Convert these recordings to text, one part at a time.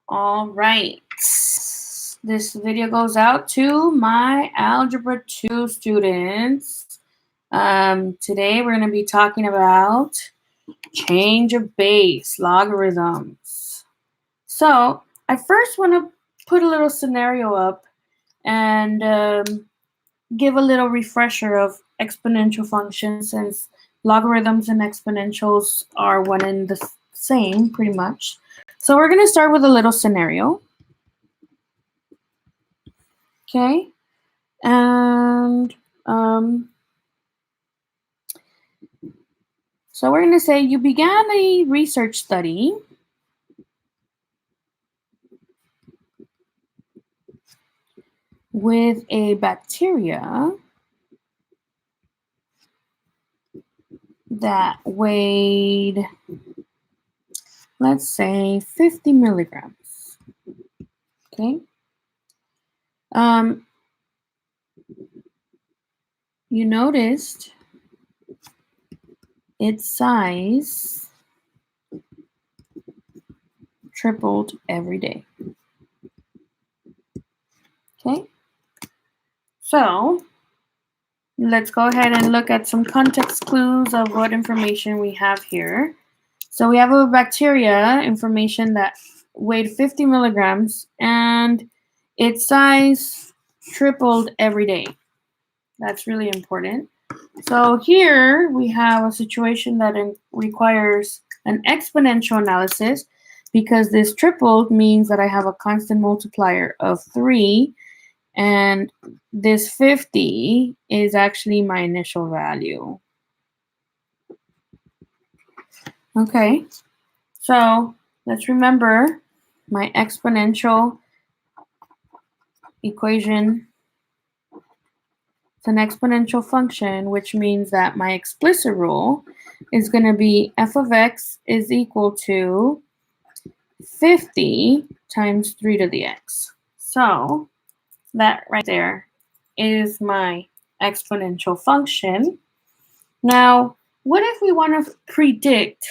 All right. This video goes out to my Algebra 2 students. Today we're going to be talking about change of base, logarithms. So I first want to put a little scenario up and give a little refresher of exponential functions, since logarithms and exponentials are one and the same pretty much. So we're going to start with a little scenario. Okay, and so we're going to say you began a research study with a bacteria that weighed, let's say, 50 milligrams. Okay. You noticed its size tripled every day. Okay. So let's go ahead and look at some context clues of what information we have here. So we have a bacteria information that weighed 50 milligrams and its size tripled every day. That's really important. So here we have a situation that requires an exponential analysis, because this tripled means that I have a constant multiplier of 3, and this 50 is actually my initial value. Okay, so let's remember my exponential equation. It's an exponential function, which means that my explicit rule is going to be f of x is equal to 50 times 3 to the x. So that right there is my exponential function. Now, what if we want to predict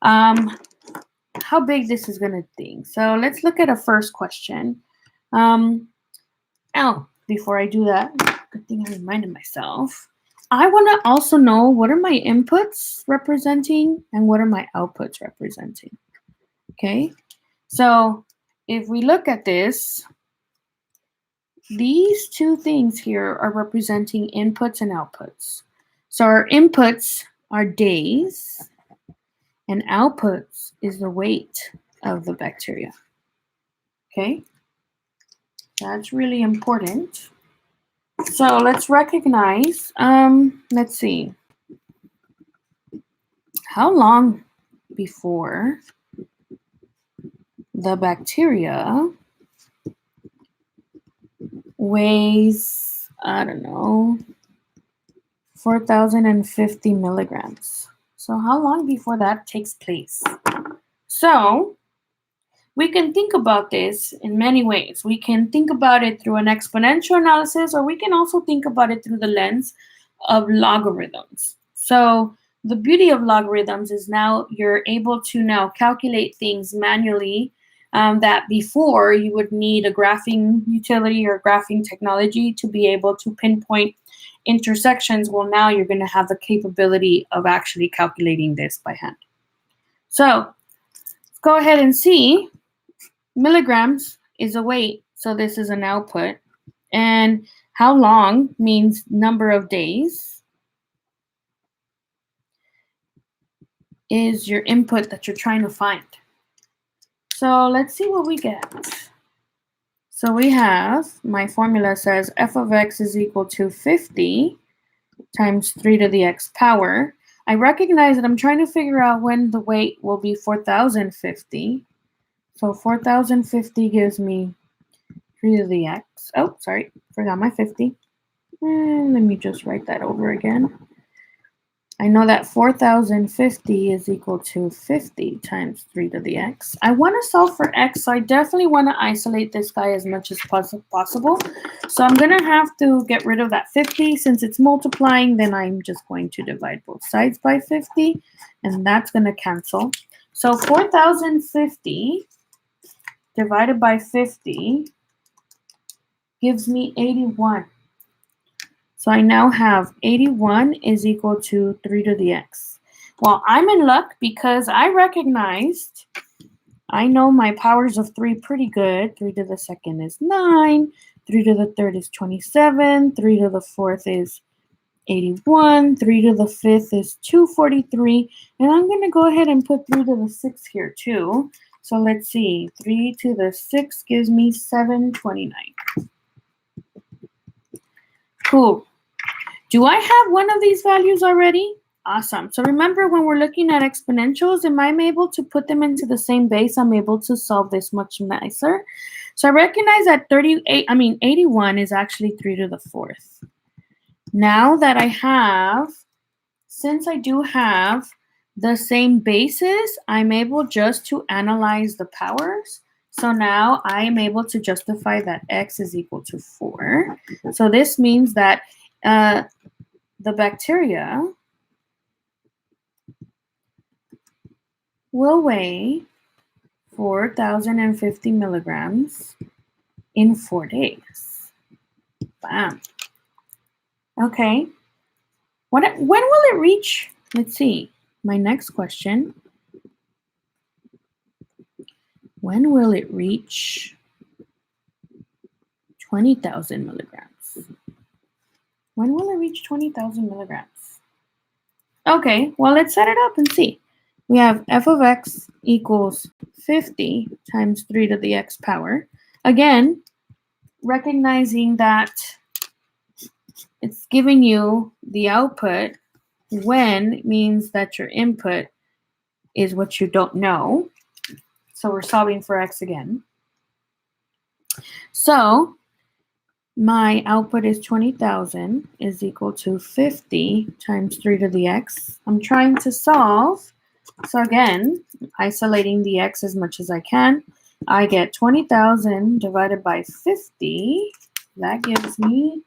how big this is going to be? So let's look at a first question. Before I do that, good thing I reminded myself. I want to also know what are my inputs representing and what are my outputs representing. Okay, so if we look at this, these two things here are representing inputs and outputs. So our inputs are days, and outputs is the weight of the bacteria. Okay, that's really important. So let's recognize, let's see, how long before the bacteria weighs, I don't know, 4,050 milligrams. So how long before that takes place? So we can think about this in many ways. We can think about it through an exponential analysis, or we can also think about it through the lens of logarithms. So the beauty of logarithms is now you're able to now calculate things manually that before you would need a graphing utility or graphing technology to be able to pinpoint intersections. Well, now you're going to have the capability of actually calculating this by hand. So let's go ahead and see. Milligrams is a weight, so this is an output. And how long means number of days is your input that you're trying to find. So let's see what we get. So we have, my formula says f of x is equal to 50 times 3 to the x power. I recognize that I'm trying to figure out when the weight will be 4,050. So 4,050 gives me 3 to the x. Oh, sorry, forgot my 50. And let me just write that over again. I know that 4,050 is equal to 50 times 3 to the x. I want to solve for x, so I definitely want to isolate this guy as much as possible. So I'm going to have to get rid of that 50. Since it's multiplying, then I'm just going to divide both sides by 50, and that's going to cancel. So 4,050 divided by 50 gives me 81. So I now have 81 is equal to 3 to the x. Well, I'm in luck because I know my powers of 3 pretty good. 3 to the second is 9. 3 to the third is 27. 3 to the fourth is 81. 3 to the fifth is 243. And I'm going to go ahead and put 3 to the sixth here too. So let's see. 3 to the sixth gives me 729. Cool. Do I have one of these values already? Awesome. So remember, when we're looking at exponentials, am I able to put them into the same base? I'm able to solve this much nicer. So I recognize that 81 is actually 3 to the fourth. Now that since I do have the same bases, I'm able just to analyze the powers. So now I am able to justify that x is equal to 4. So this means that the bacteria will weigh 4,050 milligrams in 4 days. Bam. Okay. When will it reach? Let's see. My next question. When will it reach 20,000 milligrams? When will it reach 20,000 milligrams? Okay, well, let's set it up and see. We have f of x equals 50 times 3 to the x power. Again, recognizing that it's giving you the output when means that your input is what you don't know. So we're solving for x again. So my output is 20,000 is equal to 50 times 3 to the x. I'm trying to solve. So again, isolating the x as much as I can. I get 20,000 divided by 50. That gives me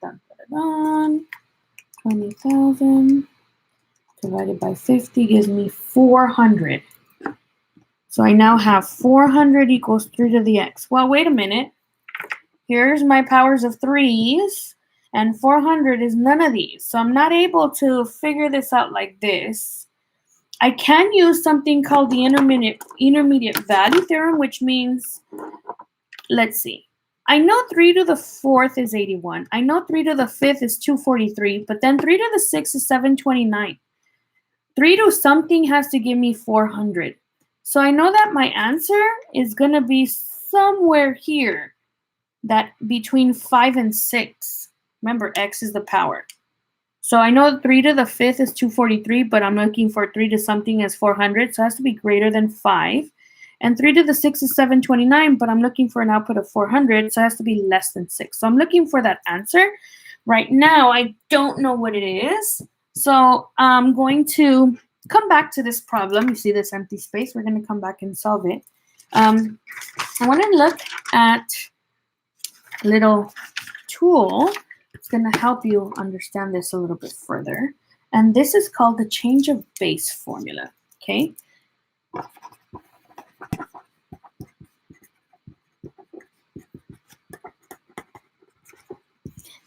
20,000 divided by 50 gives me 400. So I now have 400 equals 3 to the x. Well, wait a minute. Here's my powers of 3's, and 400 is none of these. So I'm not able to figure this out like this. I can use something called the intermediate value theorem, which means, let's see. I know 3 to the fourth is 81. I know 3 to the fifth is 243, but then 3 to the sixth is 729. 3 to something has to give me 400. So I know that my answer is going to be somewhere here, that between 5 and 6. Remember, x is the power. So I know 3 to the fifth is 243, but I'm looking for 3 to something as 400, so it has to be greater than 5. And 3 to the sixth is 729, but I'm looking for an output of 400, so it has to be less than 6. So I'm looking for that answer. Right now, I don't know what it is. So I'm going to come back to this problem. You see this empty space? We're going to come back and solve it. I want to look at a little tool. It's going to help you understand this a little bit further. And this is called the change of base formula. Okay?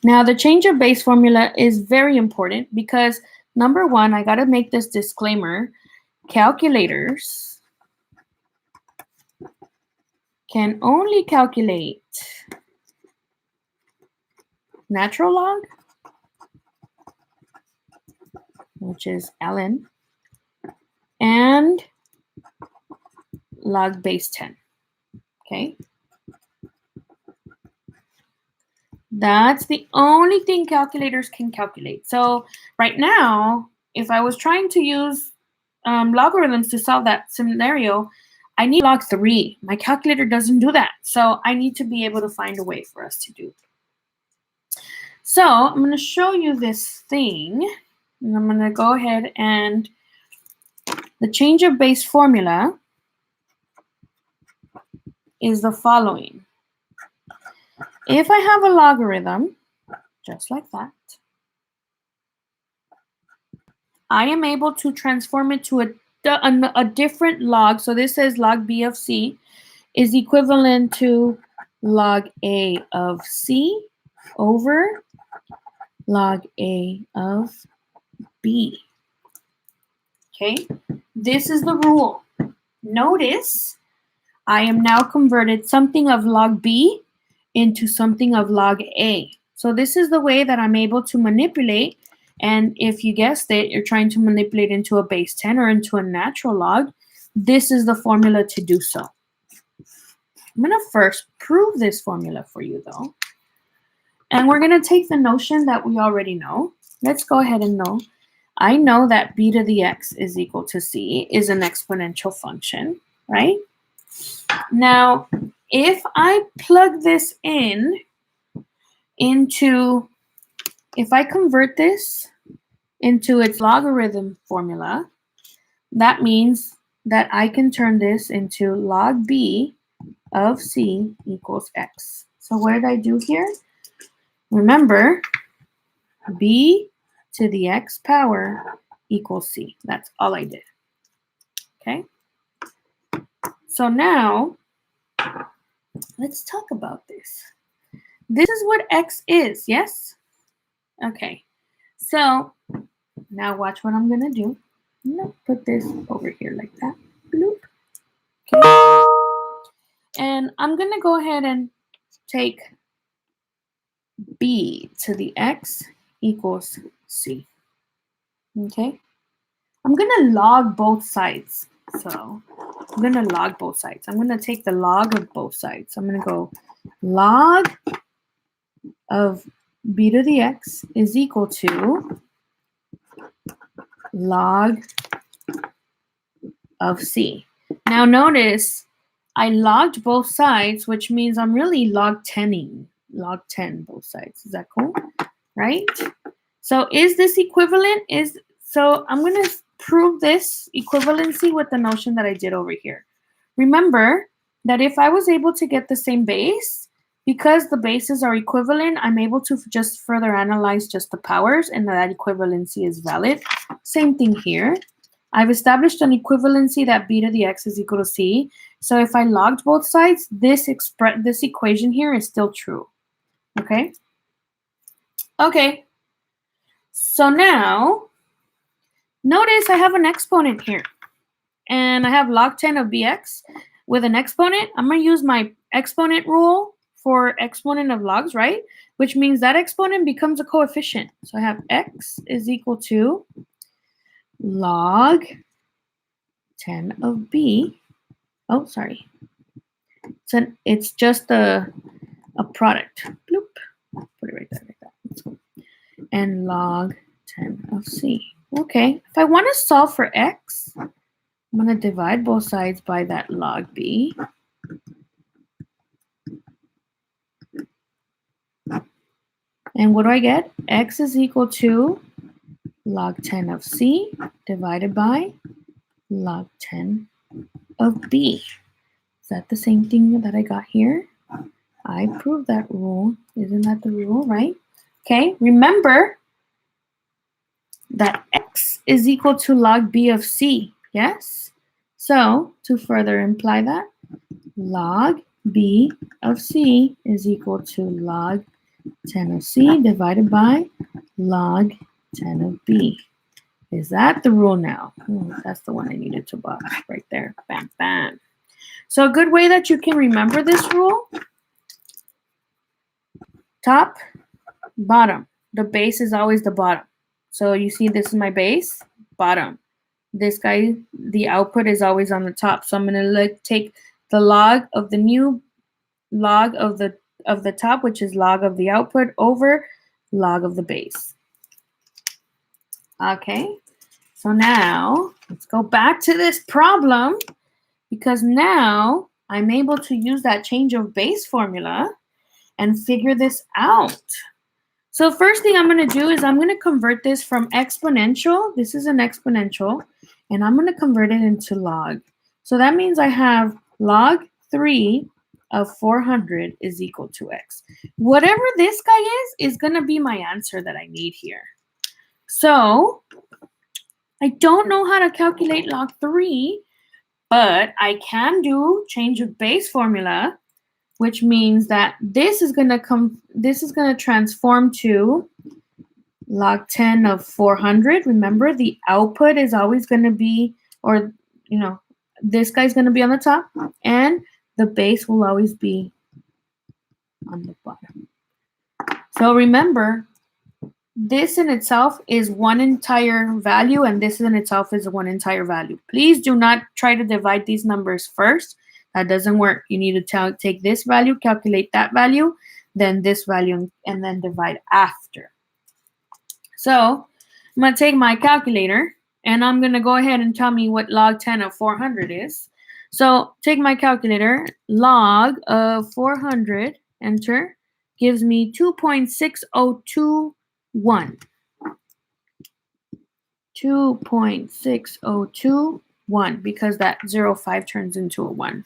Now, the change of base formula is very important because, number one, I got to make this disclaimer. Calculators can only calculate natural log, which is ln, and log base 10. Okay? That's the only thing calculators can calculate. So right now, if I was trying to use logarithms to solve that scenario, I need log 3. My calculator doesn't do that. So I need to be able to find a way for us to do it. So I'm going to show you this thing. And I'm going to go ahead and the change of base formula is the following. If I have a logarithm, just like that, I am able to transform it to a different log. So this says log b of c. is equivalent to log A of C over log A of B. Okay, this is the rule. Notice I am now converted something of log B into something of log A. So this is the way that I'm able to manipulate. And if you guessed it, you're trying to manipulate into a base 10 or into a natural log. This is the formula to do so. I'm going to first prove this formula for you, though. And we're going to take the notion that we already know. Let's go ahead and know. I know that b to the x is equal to c is an exponential function, right? Now, if I plug this into, if I convert this into its logarithm formula, that means that I can turn this into log b of c equals x. So what did I do here? Remember, b to the x power equals c. That's all I did. Okay? So now, let's talk about this. This is what x is, yes? Okay. So now watch what I'm going to do. I'm going to put this over here like that. Bloop. Okay. And I'm going to go ahead and take b to the x equals c. Okay. I'm going to log both sides. So I'm going to log both sides. I'm going to take the log of both sides. I'm going to go log of b to the x is equal to log of c. Now notice I logged both sides, which means I'm really log 10ing. Log 10 both sides. Is that cool? Right? So is this equivalent? So I'm going to prove this equivalency with the notion that I did over here. Remember that if I was able to get the same base, because the bases are equivalent, I'm able to just further analyze just the powers, and that equivalency is valid. Same thing here. I've established an equivalency that b to the x is equal to c. So if I logged both sides, this equation here is still true. Okay? Okay. So now, notice I have an exponent here. And I have log 10 of bx with an exponent. I'm going to use my exponent rule for exponent of logs, right? Which means that exponent becomes a coefficient. So I have x is equal to log 10 of b. Oh, sorry. It's just a product. Bloop. Put it right there like that. Let's go. And log 10 of c. Okay. If I want to solve for x, I'm going to divide both sides by that log b. And what do I get? X is equal to log 10 of c divided by log 10 of b. Is that the same thing that I got here? I proved that rule. Isn't that the rule, right? Okay, remember that x is equal to log b of c, yes? So, to further imply that, log b of c is equal to log 10 of c divided by log 10 of b. Is that the rule now? That's the one I needed to box right there. Bam, bam. So a good way that you can remember this rule, top, bottom. The base is always the bottom. So you see this is my base, bottom. This guy, the output is always on the top. So I'm going to take the log of the new log of the top, which is log of the output, over log of the base. Okay, so now let's go back to this problem, because now I'm able to use that change of base formula and figure this out. So first thing I'm going to do is I'm going to convert this from exponential. This is an exponential, and I'm going to convert it into log. So that means I have log 3 of 400 is equal to x. Whatever this guy is going to be my answer that I need here. So I don't know how to calculate log 3, But I can do change of base formula, which means that this is gonna transform to log 10 of 400. Remember, the output is always gonna be, or this guy's gonna be on the top, and the base will always be on the bottom. So remember, this in itself is one entire value, and this in itself is one entire value. Please do not try to divide these numbers first. That doesn't work. You need to take this value, calculate that value, then this value, and then divide after. So I'm going to take my calculator, and I'm going to go ahead and tell me what log 10 of 400 is. So take my calculator, log of 400, enter, gives me 2.6021. 2.6021, because that 0.5 turns into a 1.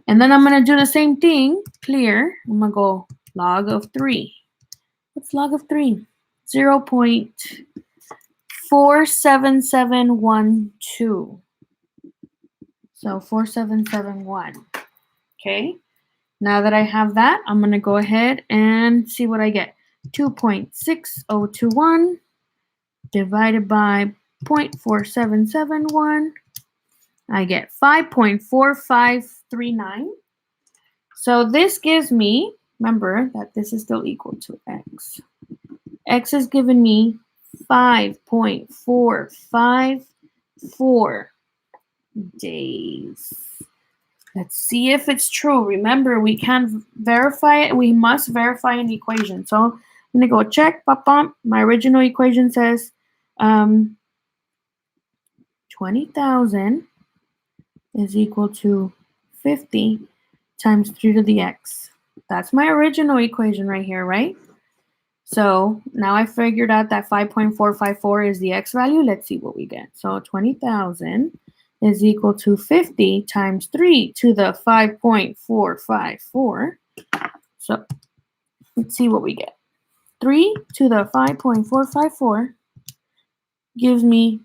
And then I'm going to do the same thing, clear. I'm going to go log of 3. What's log of 3? 0.47712. So 4771. Okay. Now that I have that, I'm going to go ahead and see what I get. 2.6021 divided by 0.4771. I get 5.4539. So this gives me, remember that this is still equal to x. X is giving me 5.454 days. Let's see if it's true. Remember, we can verify it. We must verify an equation. So I'm going to go check. My original equation says 20,000 is equal to 50 times 3 to the x. That's my original equation right here, right? So now I figured out that 5.454 is the x value. Let's see what we get. So 20,000 is equal to 50 times 3 to the 5.454. So let's see what we get. 3 to the 5.454 gives me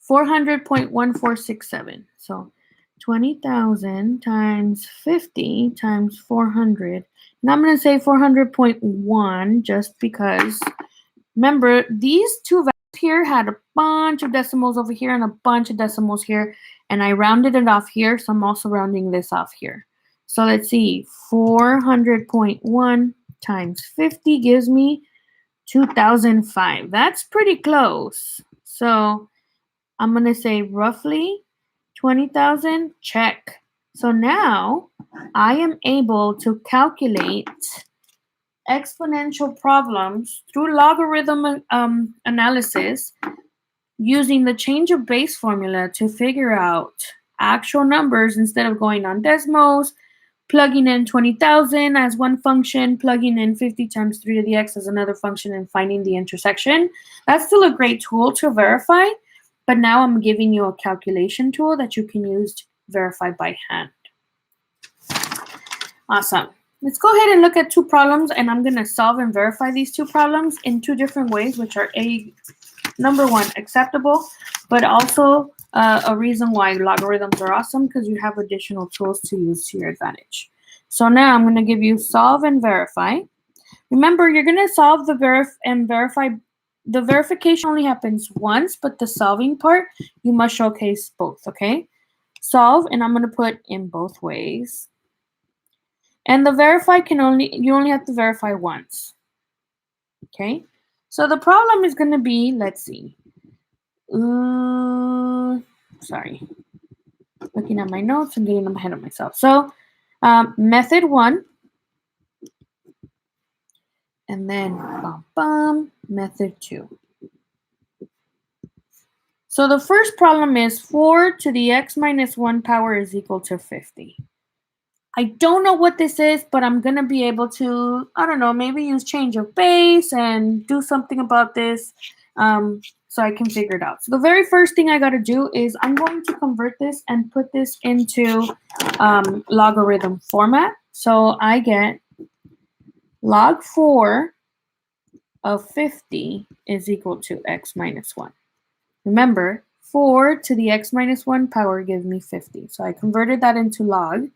400.1467. So 20,000 times 50 times 400. And I'm going to say 400.1 just because, remember, these two values here had a bunch of decimals over here and a bunch of decimals here. And I rounded it off here, so I'm also rounding this off here. So let's see, 400.1 times 50 gives me 2005. That's pretty close. So I'm going to say roughly 20,000, check. So now I am able to calculate exponential problems through logarithm analysis using the change of base formula to figure out actual numbers instead of going on decimals, plugging in 20,000 as one function, plugging in 50 times 3 to the x as another function, and finding the intersection. That's still a great tool to verify, but now I'm giving you a calculation tool that you can use to verify by hand. Awesome. Let's go ahead and look at two problems, and I'm going to solve and verify these two problems in two different ways, which are number one, acceptable, but also a reason why logarithms are awesome, because you have additional tools to use to your advantage. So now I'm going to give you solve and verify. Remember, you're going to solve the verify. The verification only happens once, but the solving part, you must showcase both, okay? Solve, and I'm going to put in both ways. And the verify you only have to verify once, okay? So the problem is going to be, let's see. Sorry. Looking at my notes and getting ahead of myself. So method 1. And then method 2. So the first problem is 4 to the x minus 1 power is equal to 50. I don't know what this is, but I'm going to be able to, I don't know, maybe use change of base and do something about this so I can figure it out. So the very first thing I got to do is I'm going to convert this and put this into logarithm format. So I get log 4 of 50 is equal to x minus 1. Remember, 4 to the x minus 1 power gives me 50. So I converted that into log.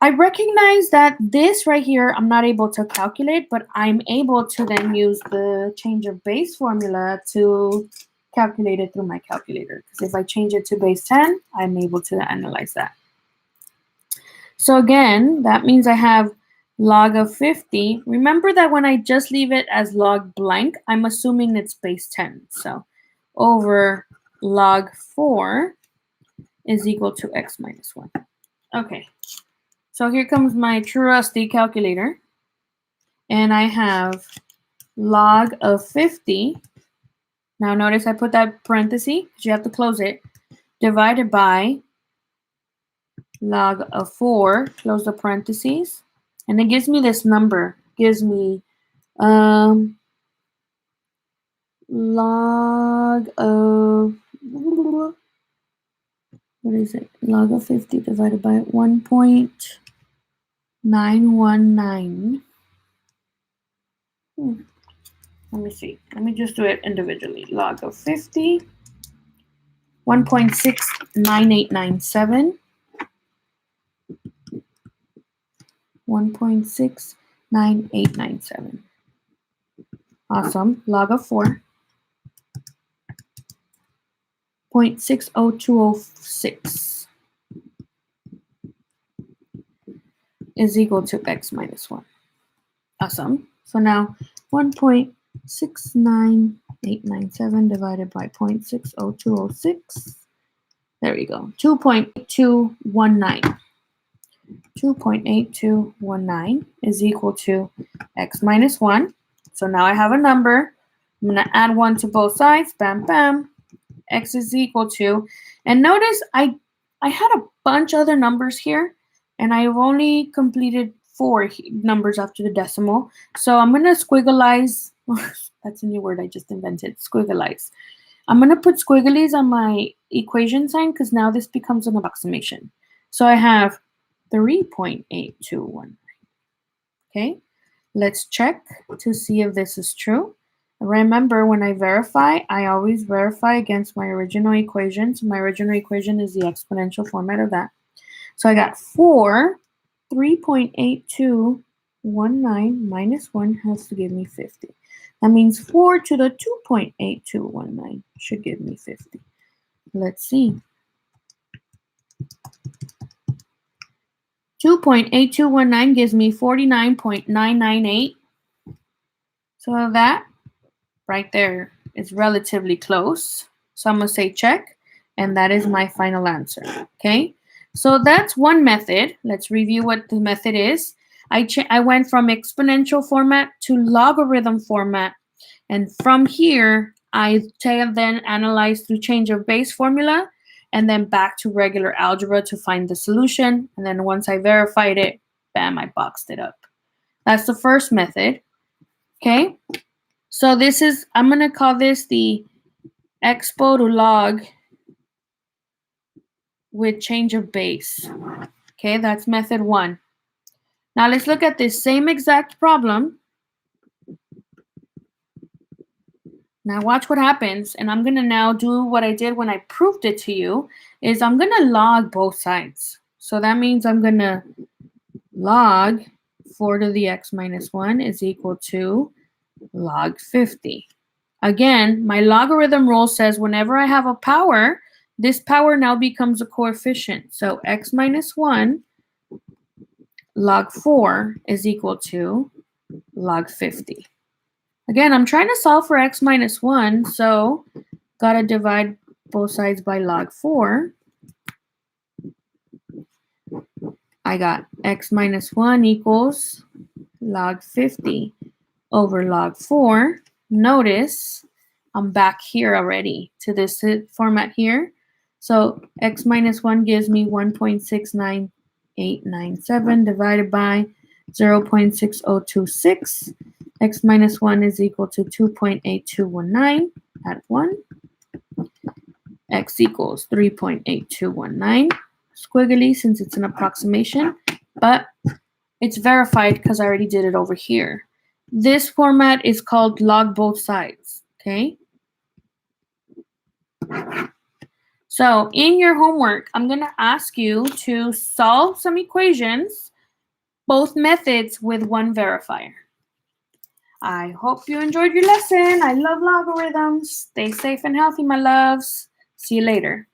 I recognize that this right here, I'm not able to calculate, but I'm able to then use the change of base formula to calculate it through my calculator. Because if I change it to base 10, I'm able to analyze that. So again, that means I have log of 50. Remember that when I just leave it as log blank, I'm assuming it's base 10. So over log 4 is equal to x minus 1. Okay. So here comes my trusty calculator, and I have log of 50. Now notice I put that parenthesis, because you have to close it, divided by log of 4, close the parentheses, and it gives me this number. It gives me log of, what is it? Log of 50 divided by 1.919. Let me see. Let me just do it individually. Log of 50, 1.69897. 1.69897. Awesome. Log of 4, 0.60206 is equal to x minus 1. Awesome. So now 1.69897 divided by 0.60206. There we go. 2.219. 2.8219 is equal to x minus 1. So now I have a number. I'm going to add 1 to both sides. Bam, bam. X is equal to. And notice I had a bunch of other numbers here, and I've only completed 4 numbers after the decimal. So I'm going to squiggleize. That's a new word I just invented. Squiggleize. I'm going to put squigglies on my equation sign because now this becomes an approximation. So I have 3.8219. Okay, let's check to see if this is true. Remember, when I verify, I always verify against my original equation. So my original equation is the exponential format of that. So I got 3.8219 minus 1 has to give me 50. That means 4 to the 2.8219 should give me 50. Let's see. 2.8219 gives me 49.998. So that right there is relatively close. So I'm going to say check, and that is my final answer. Okay, so that's one method. Let's review what the method is. I went from exponential format to logarithm format, and from here, I then analyze through change of base formula, and then back to regular algebra to find the solution. And then once I verified it, bam, I boxed it up. That's the first method. Okay, so this is, I'm going to call this the expo to log with change of base. Okay, that's method 1. Now let's look at this same exact problem. Now watch what happens, and I'm going to now do what I did when I proved it to you, is I'm going to log both sides. So that means I'm going to log 4 to the x minus 1 is equal to log 50. Again, my logarithm rule says whenever I have a power, this power now becomes a coefficient. So x minus 1 log 4 is equal to log 50. Again, I'm trying to solve for x minus 1, so got to divide both sides by log 4. I got x minus 1 equals log 50 over log 4. Notice I'm back here already to this format here. So x minus 1 gives me 1.69897 divided by 0.6026. X minus 1 is equal to 2.8219. Add 1. X equals 3.8219. Squiggly since it's an approximation, but it's verified because I already did it over here. This format is called log both sides, okay? So in your homework, I'm going to ask you to solve some equations, both methods with one verifier. I hope you enjoyed your lesson. I love logarithms. Stay safe and healthy, my loves. See you later.